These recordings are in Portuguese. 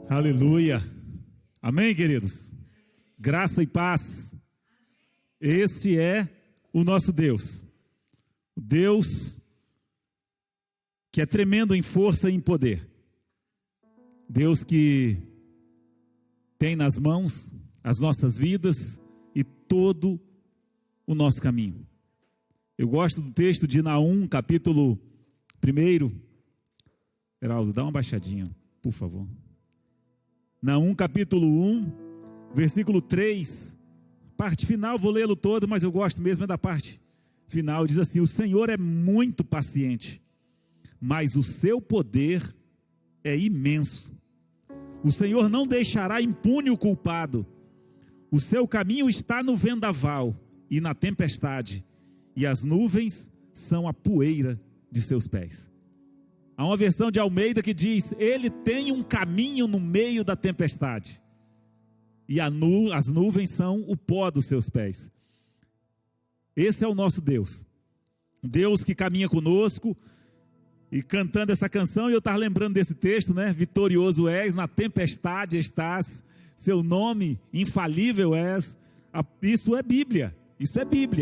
Aleluia. Amém, queridos? Graça e paz. Este é o nosso Deus. O Deus que é tremendo em força e em poder. Deus que tem nas mãos as nossas vidas e todo o nosso caminho. Eu gosto do texto de Naum, capítulo 1. Heraldo, dá uma baixadinha, por favor. Naum, capítulo 1, versículo 3. Parte final, vou lê-lo todo, mas eu gosto mesmo da parte final. Diz assim: o Senhor é muito paciente, mas o seu poder é imenso. O Senhor não deixará impune o culpado. O seu caminho está no vendaval e na tempestade, e as nuvens são a poeira de seus pés. Há uma versão de Almeida que diz: ele tem um caminho no meio da tempestade, e as nuvens são o pó dos seus pés. Esse é o nosso Deus. Deus que caminha conosco. E cantando essa canção, eu estava lembrando desse texto, né? Vitorioso és, na tempestade estás, seu nome infalível és. Isso é Bíblia,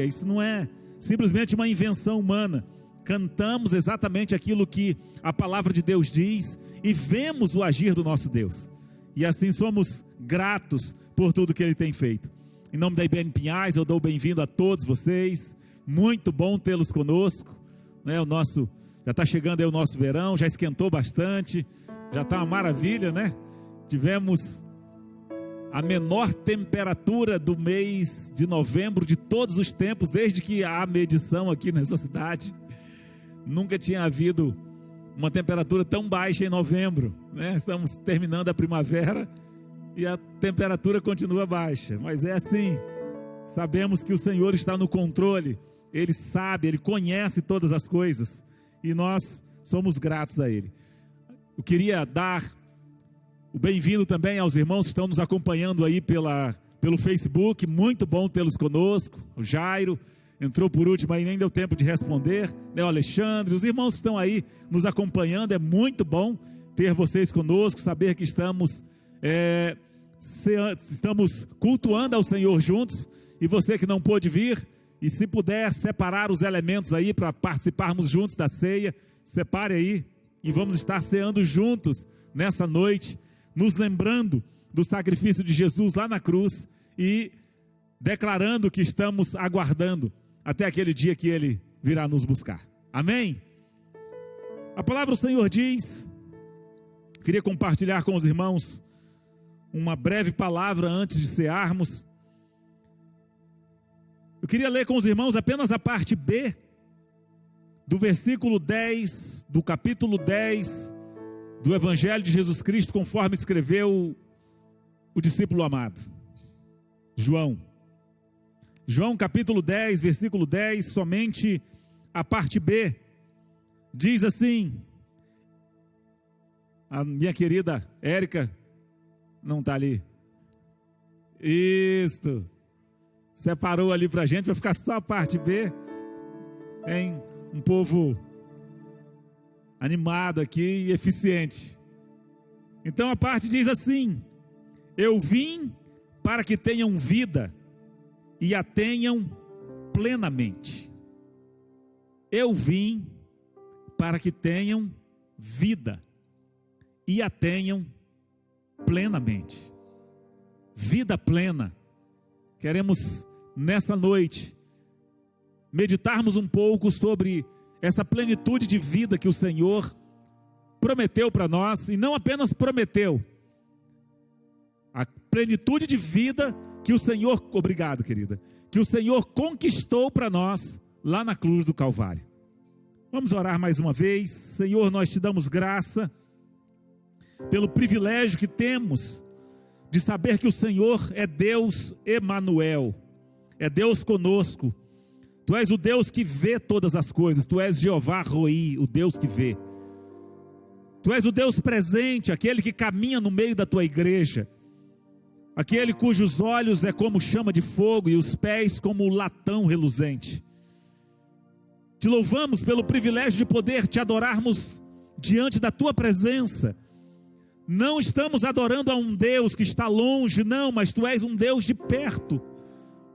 isso não é simplesmente uma invenção humana. Cantamos exatamente aquilo que a palavra de Deus diz e vemos o agir do nosso Deus. E assim somos gratos por tudo que Ele tem feito. Em nome da IBN Pinhais, eu dou bem-vindo a todos vocês. Muito bom tê-los conosco, né? Já está chegando aí o nosso verão, já esquentou bastante, já está uma maravilha, né? Tivemos a menor temperatura do mês de novembro de todos os tempos, desde que há medição aqui nessa cidade. Nunca tinha havido uma temperatura tão baixa em novembro, né? Estamos terminando a primavera e a temperatura continua baixa, mas é assim. Sabemos que o Senhor está no controle, Ele sabe, Ele conhece todas as coisas. E nós somos gratos a Ele. Eu queria dar o bem-vindo também aos irmãos que estão nos acompanhando aí pelo Facebook. Muito bom tê-los conosco. O Jairo entrou por último aí, nem deu tempo de responder, né? O Alexandre, os irmãos que estão aí nos acompanhando. É muito bom ter vocês conosco, saber que estamos cultuando ao Senhor juntos. E você que não pôde vir, e se puder separar os elementos aí para participarmos juntos da ceia, separe aí e vamos estar ceando juntos nessa noite, nos lembrando do sacrifício de Jesus lá na cruz e declarando que estamos aguardando até aquele dia que Ele virá nos buscar. Amém? A palavra do Senhor diz, queria compartilhar com os irmãos uma breve palavra antes de cearmos. Eu queria ler com os irmãos apenas a parte B do versículo 10, do capítulo 10 do Evangelho de Jesus Cristo, conforme escreveu o discípulo amado, João. João capítulo 10, versículo 10, somente a parte B, diz assim, a minha querida Érica não está ali, isto, separou ali para a gente, vai ficar só a parte B, em um povo animado aqui e eficiente. Então a parte diz assim: eu vim para que tenham vida e a tenham plenamente. Eu vim para que tenham vida e a tenham plenamente. Vida plena. Queremos nessa noite meditarmos um pouco sobre essa plenitude de vida que o Senhor prometeu para nós, e não apenas prometeu, a plenitude de vida que o Senhor, obrigado querida, que o Senhor conquistou para nós lá na cruz do Calvário. Vamos orar mais uma vez. Senhor, nós te damos graça pelo privilégio que temos de saber que o Senhor é Deus Emanuel, é Deus conosco. Tu és o Deus que vê todas as coisas, Tu és Jeová Roi, o Deus que vê. Tu és o Deus presente, aquele que caminha no meio da Tua igreja, aquele cujos olhos é como chama de fogo e os pés como latão reluzente. Te louvamos pelo privilégio de poder Te adorarmos diante da Tua presença, Não estamos adorando a um Deus que está longe, não, mas Tu és um Deus de perto,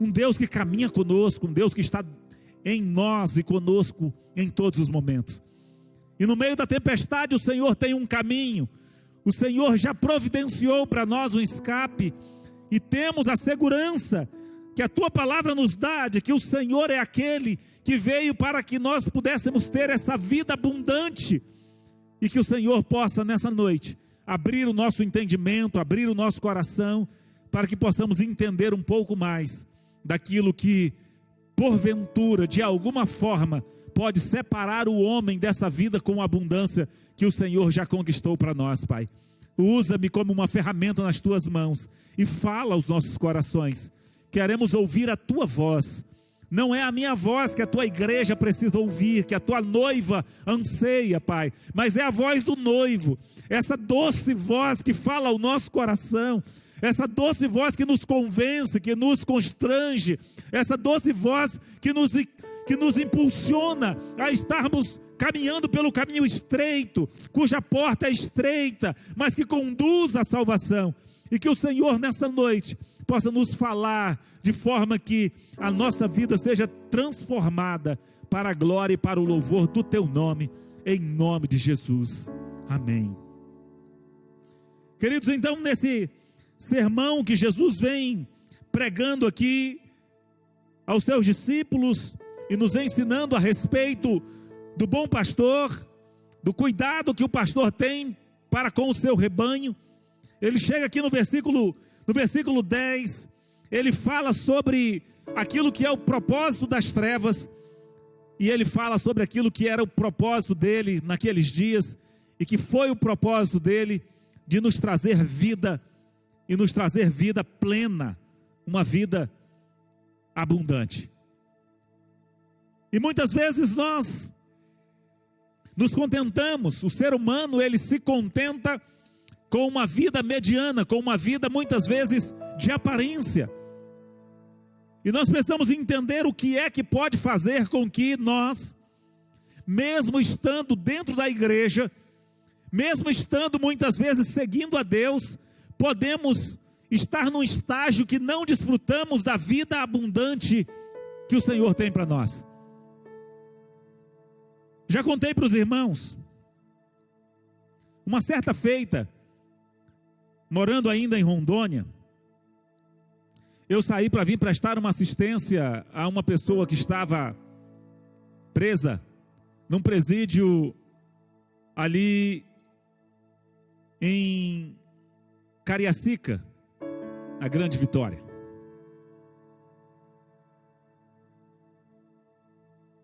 um Deus que caminha conosco, um Deus que está em nós e conosco em todos os momentos. E no meio da tempestade o Senhor tem um caminho, o Senhor já providenciou para nós um escape, e temos a segurança que a Tua palavra nos dá, de que o Senhor é aquele que veio para que nós pudéssemos ter essa vida abundante, e que o Senhor possa nessa noite abrir o nosso entendimento, abrir o nosso coração, para que possamos entender um pouco mais daquilo que, porventura, de alguma forma, pode separar o homem dessa vida com abundância que o Senhor já conquistou para nós, Pai. Usa-me como uma ferramenta nas Tuas mãos e fala aos nossos corações. Queremos ouvir a Tua voz. Não é a minha voz que a Tua igreja precisa ouvir, que a Tua noiva anseia, Pai, mas é a voz do noivo, essa doce voz que fala ao nosso coração, essa doce voz que nos convence, que nos constrange, essa doce voz que nos impulsiona a estarmos caminhando pelo caminho estreito, cuja porta é estreita, mas que conduz à salvação. E que o Senhor nessa noite possa nos falar de forma que a nossa vida seja transformada para a glória e para o louvor do Teu nome, em nome de Jesus. Amém. Queridos, então nesse sermão que Jesus vem pregando aqui aos seus discípulos e nos ensinando a respeito do bom pastor, do cuidado que o pastor tem para com o seu rebanho, ele chega aqui no versículo 10, ele fala sobre aquilo que é o propósito das trevas, e ele fala sobre aquilo que era o propósito dele naqueles dias, e que foi o propósito dele de nos trazer vida, e nos trazer vida plena, uma vida abundante. E muitas vezes nós nos contentamos, o ser humano ele se contenta com uma vida mediana, com uma vida muitas vezes de aparência. E nós precisamos entender o que é que pode fazer com que nós, mesmo estando dentro da igreja, mesmo estando muitas vezes seguindo a Deus, podemos estar num estágio que não desfrutamos da vida abundante que o Senhor tem para nós. Já contei para os irmãos, uma certa feita, morando ainda em Rondônia, eu saí para vir prestar uma assistência a uma pessoa que estava presa num presídio ali em Cariacica, a Grande Vitória.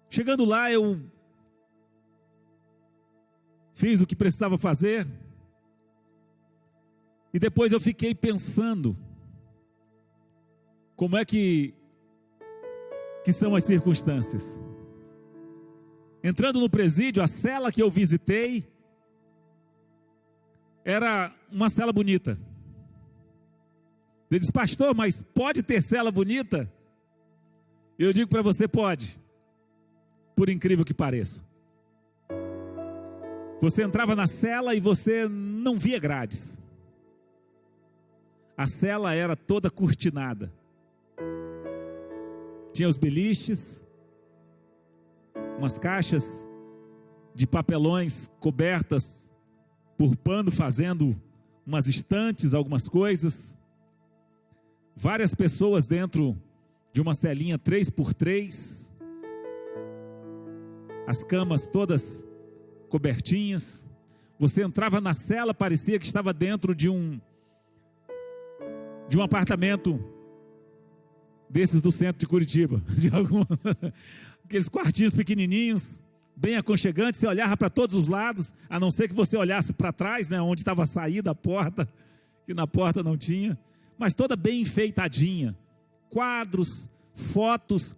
Chegando lá, eu fiz o que precisava fazer, e depois eu fiquei pensando, como é que são as circunstâncias. Entrando no presídio, a cela que eu visitei, era uma cela bonita. Ele disse: pastor, mas pode ter cela bonita? Eu digo para você, pode, por incrível que pareça. Você entrava na cela e você não via grades. A cela era toda cortinada. Tinha os beliches, umas caixas de papelões cobertas por pano, fazendo umas estantes, algumas coisas. Várias pessoas dentro de uma celinha 3x3. As camas todas cobertinhas. Você entrava na cela, parecia que estava dentro de um apartamento desses do centro de Curitiba, aqueles quartinhos pequenininhos, bem aconchegantes. Você olhava para todos os lados, a não ser que você olhasse para trás, né, onde estava a saída, a porta, que na porta não tinha, mas toda bem enfeitadinha. Quadros, fotos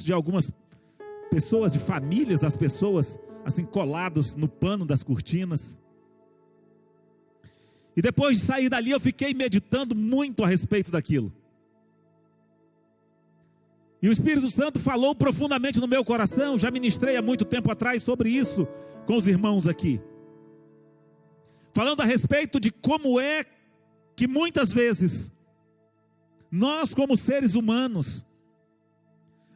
de algumas pessoas, de famílias das pessoas, assim colados no pano das cortinas. E depois de sair dali, eu fiquei meditando muito a respeito daquilo. E o Espírito Santo falou profundamente no meu coração. Já ministrei há muito tempo atrás sobre isso com os irmãos aqui. falando a respeito de como é que muitas vezes, nós como seres humanos,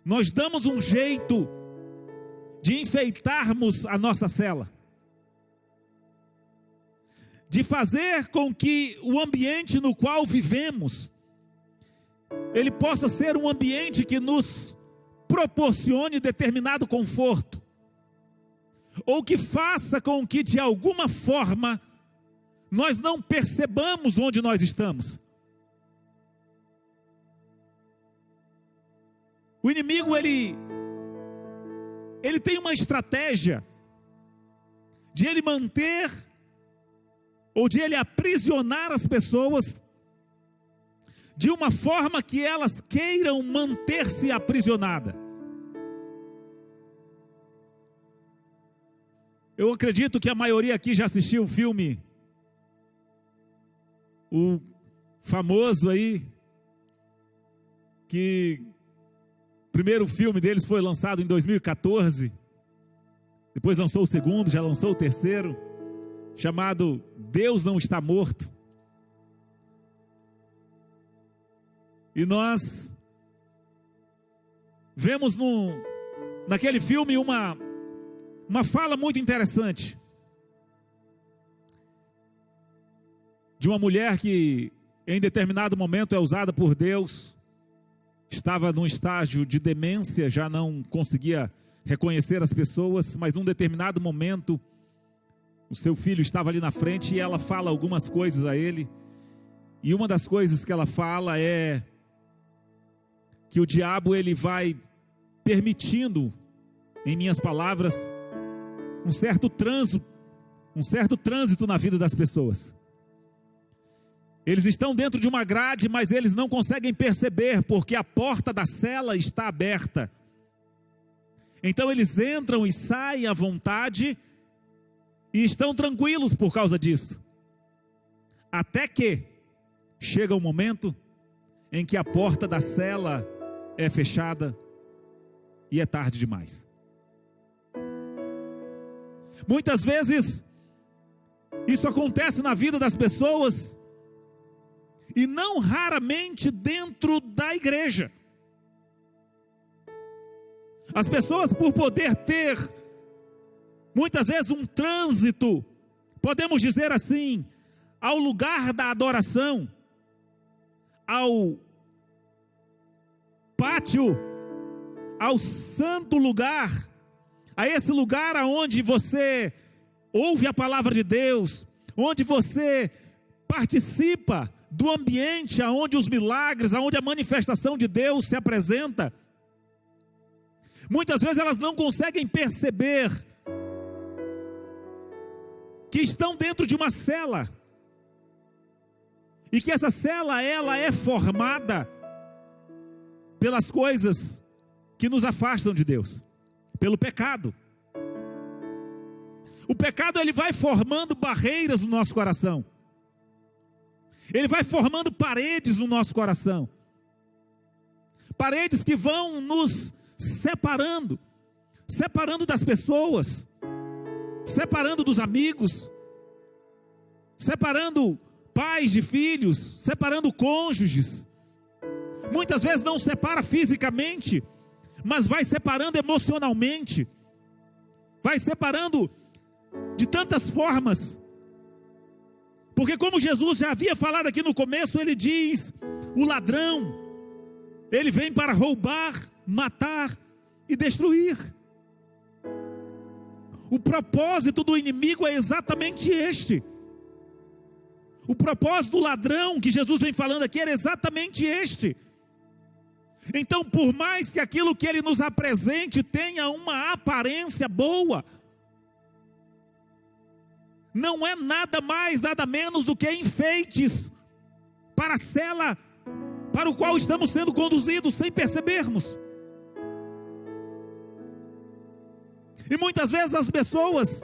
nós damos um jeito de enfeitarmos a nossa cela, de fazer com que o ambiente no qual vivemos, ele possa ser um ambiente que nos proporcione determinado conforto, ou que faça com que de alguma forma, nós não percebamos onde nós estamos. O inimigo, ele tem uma estratégia de ele manter, ou de ele aprisionar as pessoas, de uma forma que elas queiram manter-se aprisionadas. Eu acredito que a maioria aqui já assistiu o filme, o famoso aí, que o primeiro filme deles foi lançado em 2014, depois lançou o segundo, já lançou o terceiro, chamado Deus Não Está Morto. E nós vemos naquele filme uma fala muito interessante, de uma mulher que em determinado momento é usada por Deus, estava num estágio de demência, já não conseguia reconhecer as pessoas, mas num determinado momento, o seu filho estava ali na frente e ela fala algumas coisas a ele, e uma das coisas que ela fala é que o diabo ele vai permitindo, em minhas palavras, um certo trânsito na vida das pessoas. Eles estão dentro de uma grade, mas eles não conseguem perceber, porque a porta da cela está aberta. Então eles entram e saem à vontade, e estão tranquilos por causa disso. Até que chega um momento em que a porta da cela é fechada, e é tarde demais. Muitas vezes, isso acontece na vida das pessoas, e não raramente dentro da igreja. As pessoas, por poder ter, muitas vezes, um trânsito, podemos dizer assim, ao lugar da adoração, ao pátio, ao santo lugar, a esse lugar aonde você ouve a palavra de Deus, onde você participa do ambiente aonde os milagres, aonde a manifestação de Deus se apresenta. Muitas vezes elas não conseguem perceber que estão dentro de uma cela, e que essa cela ela é formada pelas coisas que nos afastam de Deus, pelo pecado. O pecado ele vai formando barreiras no nosso coração, ele vai formando paredes no nosso coração, paredes que vão nos separando das pessoas, separando dos amigos, separando pais de filhos, separando cônjuges. Muitas vezes não separa fisicamente, mas vai separando emocionalmente, vai separando de tantas formas. Porque como Jesus já havia falado aqui no começo, ele diz: o ladrão, ele vem para roubar, matar e destruir. O propósito do inimigo é exatamente este. O propósito do ladrão que Jesus vem falando aqui era exatamente este. Então, por mais que aquilo que ele nos apresente tenha uma aparência boa, não é nada mais, nada menos do que enfeites para a cela para o qual estamos sendo conduzidos sem percebermos. E muitas vezes as pessoas,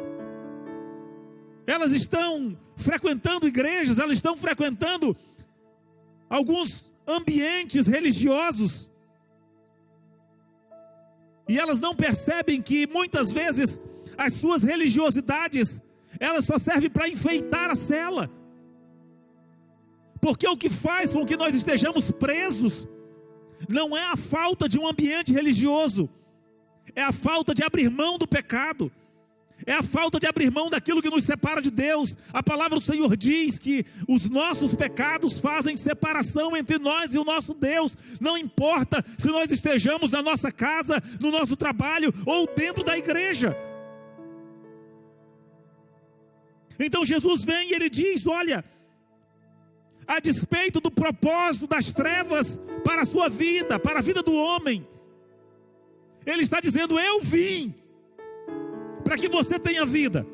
elas estão frequentando igrejas, elas estão frequentando alguns ambientes religiosos, e elas não percebem que muitas vezes as suas religiosidades, ela só serve para enfeitar a cela. Porque o que faz com que nós estejamos presos não é a falta de um ambiente religioso, é a falta de abrir mão do pecado, é a falta de abrir mão daquilo que nos separa de Deus. A palavra do Senhor diz que os nossos pecados fazem separação entre nós e o nosso Deus. Não importa se nós estejamos na nossa casa, no nosso trabalho ou dentro da igreja. Então Jesus vem e ele diz: olha, a despeito do propósito das trevas para a sua vida, para a vida do homem, ele está dizendo: eu vim para que você tenha vida.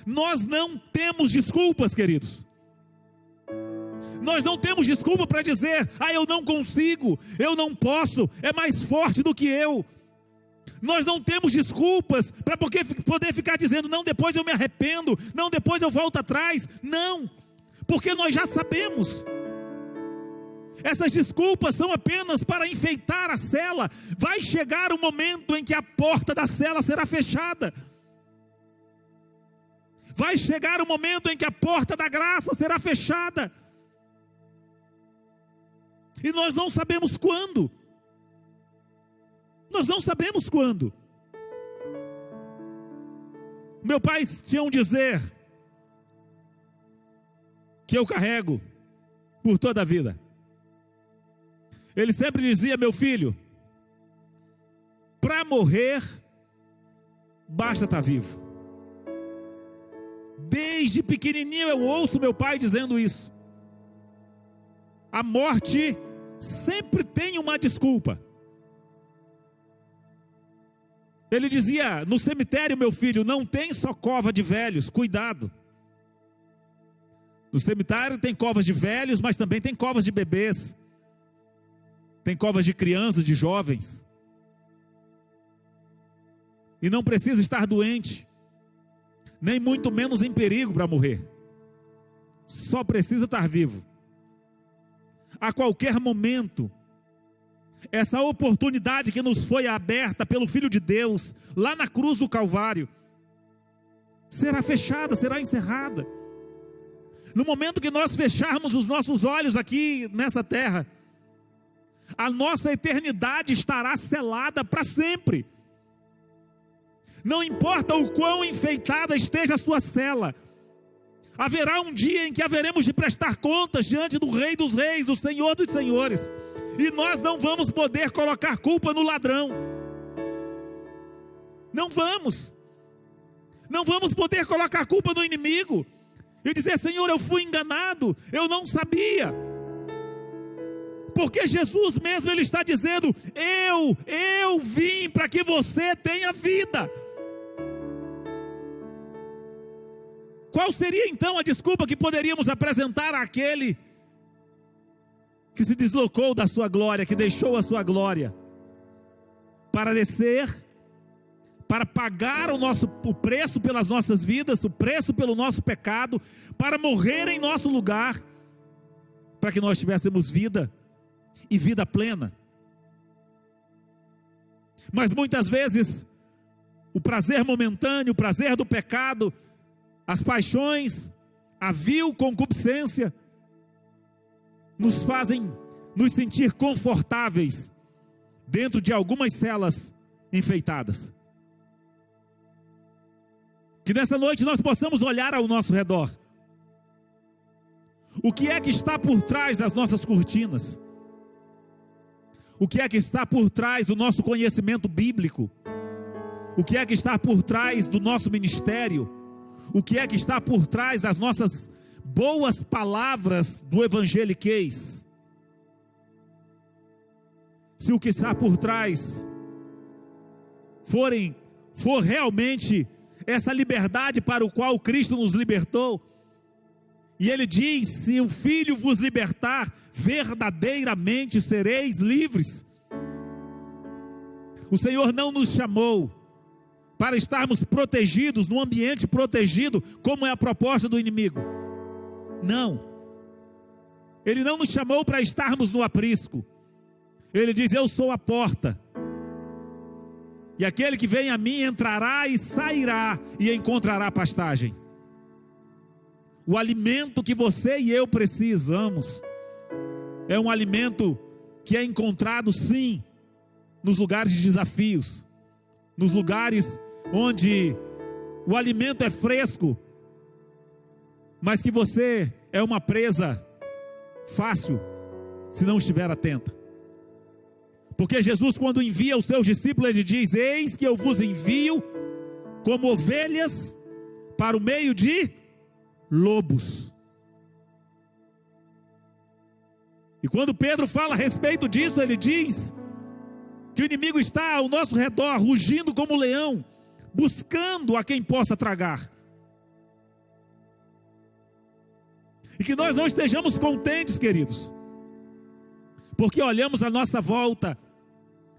Nós não temos desculpas, queridos. Nós não temos desculpa para dizer: eu não consigo, eu não posso, é mais forte do que eu. Nós não temos desculpas para poder ficar dizendo: não, depois eu me arrependo, não, depois eu volto atrás. Não, porque nós já sabemos. Essas desculpas são apenas para enfeitar a cela. Vai chegar o momento em que a porta da cela será fechada. Vai chegar o momento em que a porta da graça será fechada. E nós não sabemos quando. Nós não sabemos quando. Meu pai tinha um dizer que eu carrego por toda a vida. Ele sempre dizia: meu filho, para morrer basta estar vivo. Desde pequenininho eu ouço meu pai dizendo isso. A morte sempre tem uma desculpa. Ele dizia: no cemitério, meu filho, não tem só cova de velhos, cuidado. No cemitério tem covas de velhos, mas também tem covas de bebês. Tem covas de crianças, de jovens. E não precisa estar doente, nem muito menos em perigo para morrer. Só precisa estar vivo. A qualquer momento, essa oportunidade que nos foi aberta pelo Filho de Deus, lá na cruz do Calvário, será fechada, será encerrada. No momento que nós fecharmos os nossos olhos aqui nessa terra, a nossa eternidade estará selada para sempre. Não importa o quão enfeitada esteja a sua cela, haverá um dia em que haveremos de prestar contas diante do Rei dos Reis, do Senhor dos Senhores, e nós não vamos poder colocar culpa no ladrão. Não vamos poder colocar culpa no inimigo e dizer: Senhor, eu fui enganado, eu não sabia. Porque Jesus mesmo, ele está dizendo: eu vim para que você tenha vida. Qual seria então a desculpa que poderíamos apresentar àquele que se deslocou da sua glória, que deixou a sua glória, para descer, para pagar o preço pelas nossas vidas, o preço pelo nosso pecado, para morrer em nosso lugar, para que nós tivéssemos vida, e vida plena? Mas muitas vezes o prazer momentâneo, o prazer do pecado, as paixões, a vil concupiscência nos fazem nos sentir confortáveis dentro de algumas celas enfeitadas. Que nessa noite nós possamos olhar ao nosso redor. O que é que está por trás das nossas cortinas? O que é que está por trás do nosso conhecimento bíblico? O que é que está por trás do nosso ministério? O que é que está por trás das nossas boas palavras do evangeliquez? Se o que está por trás for realmente essa liberdade para o qual Cristo nos libertou, e Ele diz: se o Filho vos libertar, verdadeiramente sereis livres. O Senhor não nos chamou para estarmos protegidos, num ambiente protegido, como é a proposta do inimigo. Não. Ele não nos chamou para estarmos no aprisco. Ele diz: eu sou a porta. E aquele que vem a mim entrará e sairá e encontrará pastagem. O alimento que você e eu precisamos é um alimento que é encontrado, sim, nos lugares de desafios, nos lugares onde o alimento é fresco, mas que você é uma presa fácil se não estiver atenta. Porque Jesus, quando envia os seus discípulos, ele diz: eis que eu vos envio como ovelhas para o meio de lobos. E quando Pedro fala a respeito disso, ele diz que o inimigo está ao nosso redor, rugindo como leão, buscando a quem possa tragar. E que nós não estejamos contentes, queridos, porque olhamos à nossa volta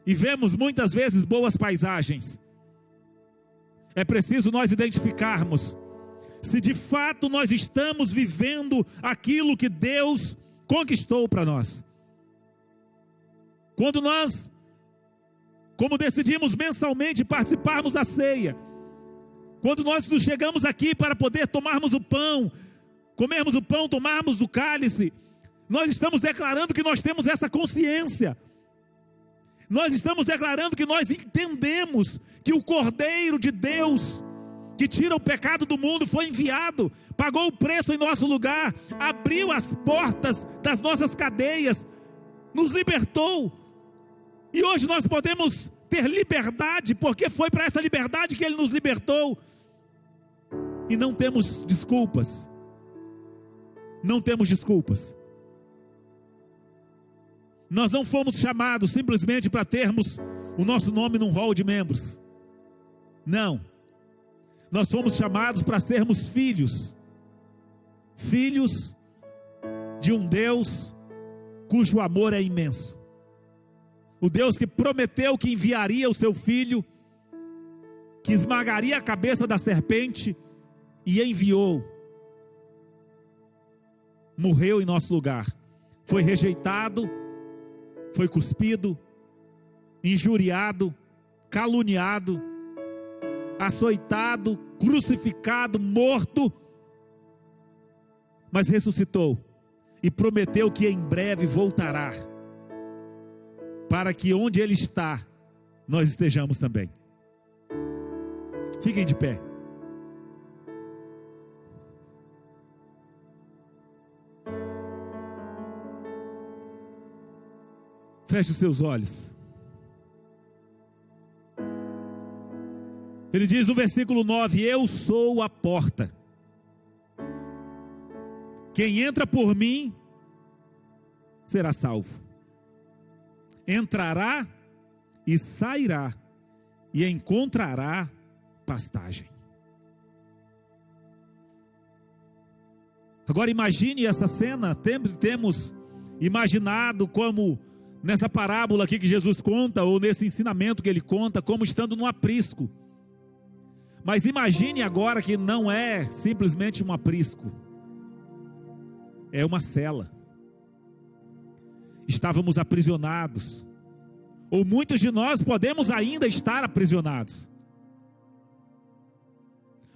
e vemos muitas vezes boas paisagens. É preciso nós identificarmos se de fato nós estamos vivendo aquilo que Deus conquistou para nós. Quando nós, como decidimos mensalmente participarmos da ceia, quando nós nos chegamos aqui para poder tomarmos o pão, comermos o pão, tomarmos do cálice, nós estamos declarando que nós temos essa consciência. Nós estamos declarando que nós entendemos que o Cordeiro de Deus, que tira o pecado do mundo, foi enviado, pagou o preço em nosso lugar, abriu as portas das nossas cadeias, nos libertou. E hoje nós podemos ter liberdade, porque foi para essa liberdade que Ele nos libertou. E não temos desculpas. Não temos desculpas. Nós não fomos chamados simplesmente para termos o nosso nome num rol de membros. Não. Nós fomos chamados para sermos filhos. Filhos de um Deus cujo amor é imenso. O Deus que prometeu que enviaria o seu Filho, que esmagaria a cabeça da serpente, e enviou. Morreu em nosso lugar. Foi rejeitado, foi cuspido, injuriado, caluniado, açoitado, crucificado, morto, mas ressuscitou e prometeu que em breve voltará, para que onde Ele está, nós estejamos também. Fiquem de pé. Feche os seus olhos. Ele diz no versículo 9: eu sou a porta. Quem entra por mim será salvo. Entrará e sairá e encontrará pastagem. Agora imagine essa cena. Temos imaginado como nessa parábola aqui que Jesus conta, ou nesse ensinamento que Ele conta, como estando num aprisco. Mas imagine agora que não é simplesmente um aprisco, é uma cela. Estávamos aprisionados, ou muitos de nós podemos ainda estar aprisionados,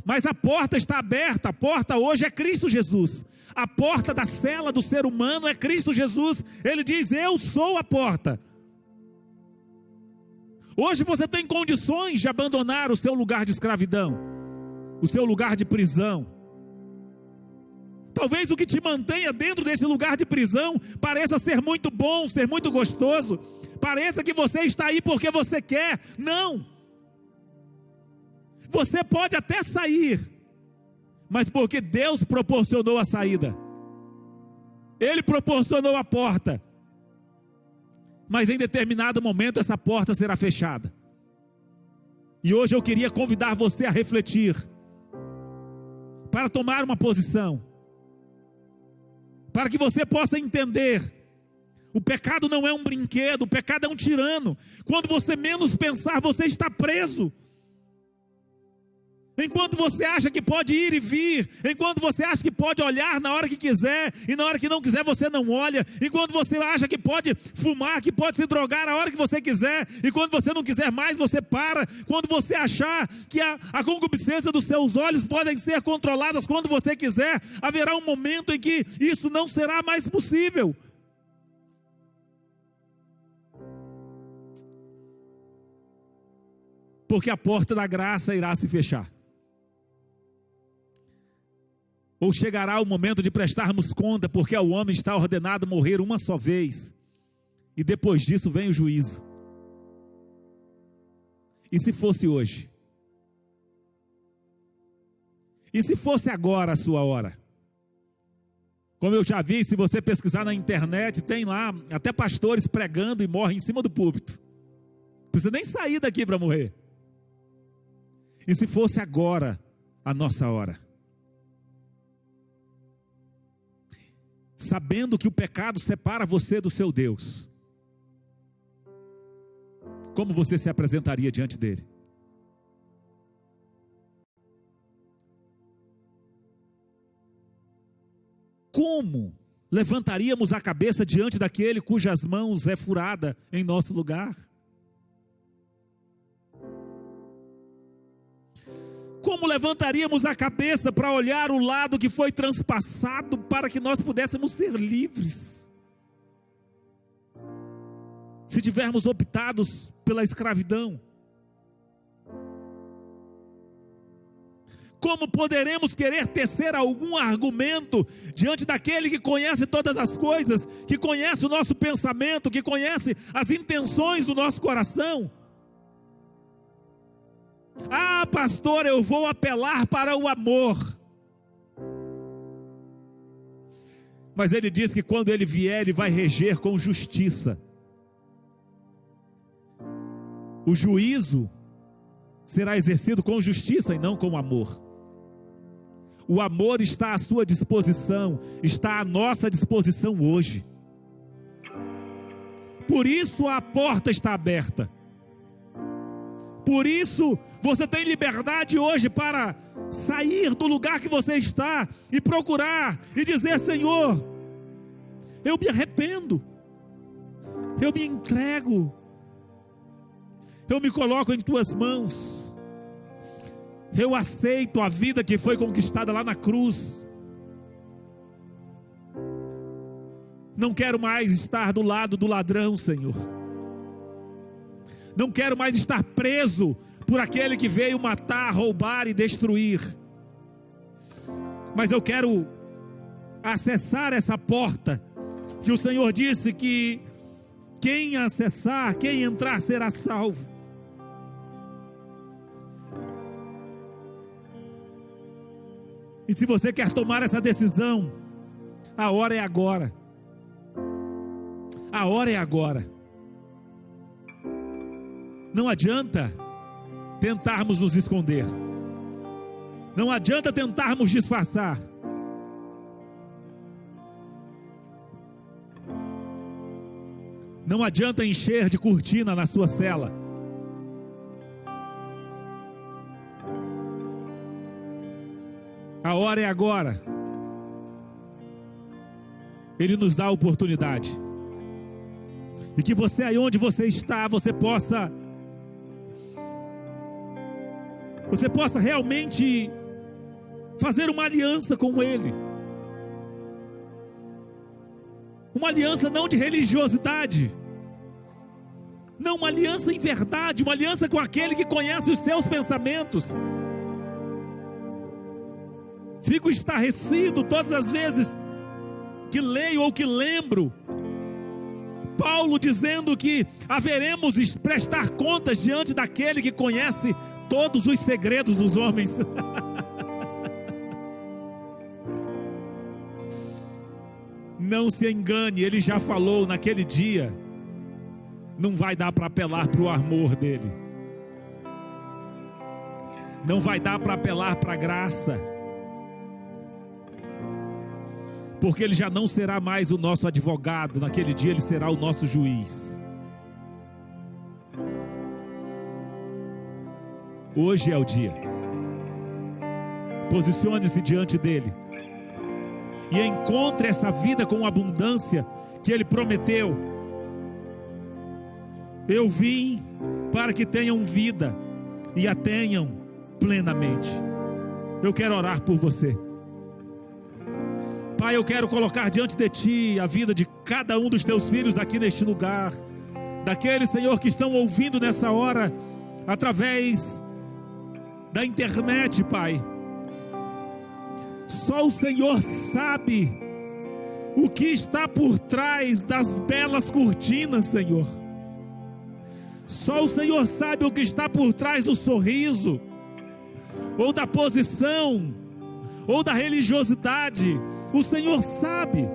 mas a porta está aberta. A porta hoje é Cristo Jesus. A porta da cela do ser humano é Cristo Jesus. Ele diz: eu sou a porta. Hoje você tem condições de abandonar o seu lugar de escravidão, o seu lugar de prisão. Talvez o que te mantenha dentro desse lugar de prisão pareça ser muito bom, ser muito gostoso, pareça que você está aí porque você quer. Não. Você pode até sair, mas porque Deus proporcionou a saída. Ele proporcionou a porta. Mas em determinado momento essa porta será fechada. E hoje eu queria convidar você a refletir, para tomar uma posição, para que você possa entender: o pecado não é um brinquedo, o pecado é um tirano. Quando você menos pensar, você está preso. Enquanto você acha que pode ir e vir, enquanto você acha que pode olhar na hora que quiser, e na hora que não quiser você não olha, enquanto você acha que pode fumar, que pode se drogar a hora que você quiser, e quando você não quiser mais você para, quando você achar que a concupiscência dos seus olhos podem ser controladas quando você quiser, haverá um momento em que isso não será mais possível. Porque a porta da graça irá se fechar. Ou chegará o momento de prestarmos conta, porque ao homem está ordenado morrer uma só vez, e depois disso vem o juízo. E se fosse hoje? E se fosse agora a sua hora? Como eu já vi, se você pesquisar na internet, tem lá até pastores pregando e morrem em cima do púlpito. Não precisa nem sair daqui para morrer. E se fosse agora a nossa hora? Sabendo que o pecado separa você do seu Deus, como você se apresentaria diante dele? Como levantaríamos a cabeça diante daquele cujas mãos é furada em nosso lugar? Como levantaríamos a cabeça para olhar o lado que foi transpassado para que nós pudéssemos ser livres? Se tivermos optados pela escravidão, como poderemos querer tecer algum argumento diante daquele que conhece todas as coisas, que conhece o nosso pensamento, que conhece as intenções do nosso coração? Ah, pastor, eu vou apelar para o amor. Mas ele diz que quando ele vier, ele vai reger com justiça. O juízo será exercido com justiça e não com amor. O amor está à sua disposição, está à nossa disposição hoje. Por isso a porta está aberta. Por isso, você tem liberdade hoje para sair do lugar que você está e procurar e dizer: Senhor, eu me arrependo, eu me entrego, eu me coloco em tuas mãos, eu aceito a vida que foi conquistada lá na cruz. Não quero mais estar do lado do ladrão, Senhor. Não quero mais estar preso por aquele que veio matar, roubar e destruir. Mas eu quero acessar essa porta que o Senhor disse que quem acessar, quem entrar será salvo. E se você quer tomar essa decisão, a hora é agora. A hora é agora. Não adianta tentarmos nos esconder. Não adianta tentarmos disfarçar. Não adianta encher de cortina na sua cela. A hora é agora. Ele nos dá a oportunidade. E que você, aí onde você está, você possa realmente fazer uma aliança com Ele. Uma aliança não de religiosidade, não, uma aliança em verdade, uma aliança com aquele que conhece os seus pensamentos. Fico estarrecido todas as vezes que leio ou que lembro Paulo dizendo que haveremos de prestar contas diante daquele que conhece todos os segredos dos homens. Não se engane, ele já falou naquele dia, não vai dar para apelar para o amor dele, não vai dar para apelar para a graça, porque ele já não será mais o nosso advogado, naquele dia ele será o nosso juiz. Hoje é o dia. Posicione-se diante dele e encontre essa vida com abundância que ele prometeu. Eu vim para que tenham vida e a tenham plenamente. Eu quero orar por você. Pai, eu quero colocar diante de Ti a vida de cada um dos Teus filhos aqui neste lugar, daqueles, Senhor, que estão ouvindo nessa hora, através da internet, Pai. Só o Senhor sabe o que está por trás das belas cortinas, Senhor. Só o Senhor sabe o que está por trás do sorriso, ou da posição, ou da religiosidade. O Senhor sabe.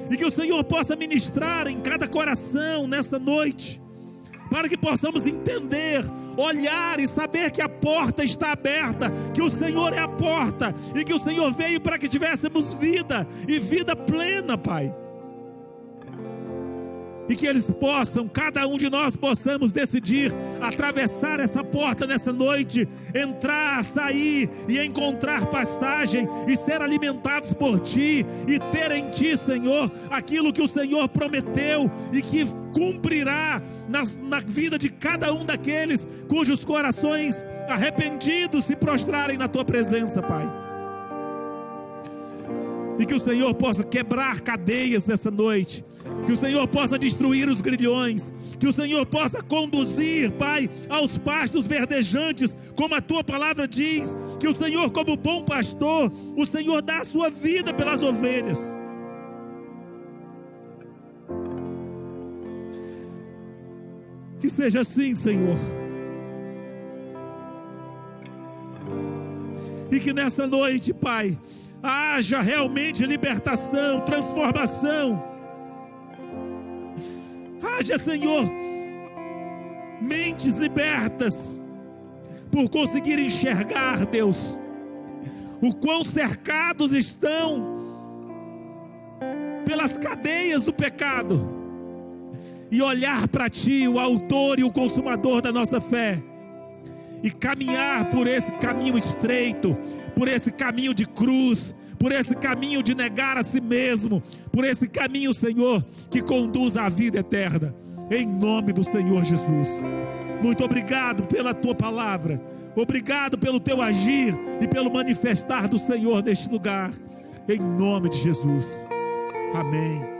E que o Senhor possa ministrar em cada coração nesta noite, para que possamos entender, olhar e saber que a porta está aberta, que o Senhor é a porta, e que o Senhor veio para que tivéssemos vida, e vida plena, Pai. E que eles possam, cada um de nós possamos decidir atravessar essa porta nessa noite, entrar, sair e encontrar pastagem e ser alimentados por Ti e ter em Ti, Senhor, aquilo que o Senhor prometeu e que cumprirá na vida de cada um daqueles cujos corações arrependidos se prostrarem na Tua presença, Pai. E que o Senhor possa quebrar cadeias nessa noite, que o Senhor possa destruir os grilhões, que o Senhor possa conduzir, Pai, aos pastos verdejantes, como a Tua palavra diz, que o Senhor, como bom pastor, o Senhor dá a sua vida pelas ovelhas. Que seja assim, Senhor. E que nessa noite, Pai, haja realmente libertação, transformação. Haja, Senhor, mentes libertas por conseguir enxergar, Deus, o quão cercados estão pelas cadeias do pecado, e olhar para Ti, o autor e o consumador da nossa fé, e caminhar por esse caminho estreito, por esse caminho de cruz, por esse caminho de negar a si mesmo, por esse caminho, Senhor, que conduz à vida eterna, em nome do Senhor Jesus. Muito obrigado pela Tua palavra, obrigado pelo Teu agir e pelo manifestar do Senhor neste lugar, em nome de Jesus. Amém.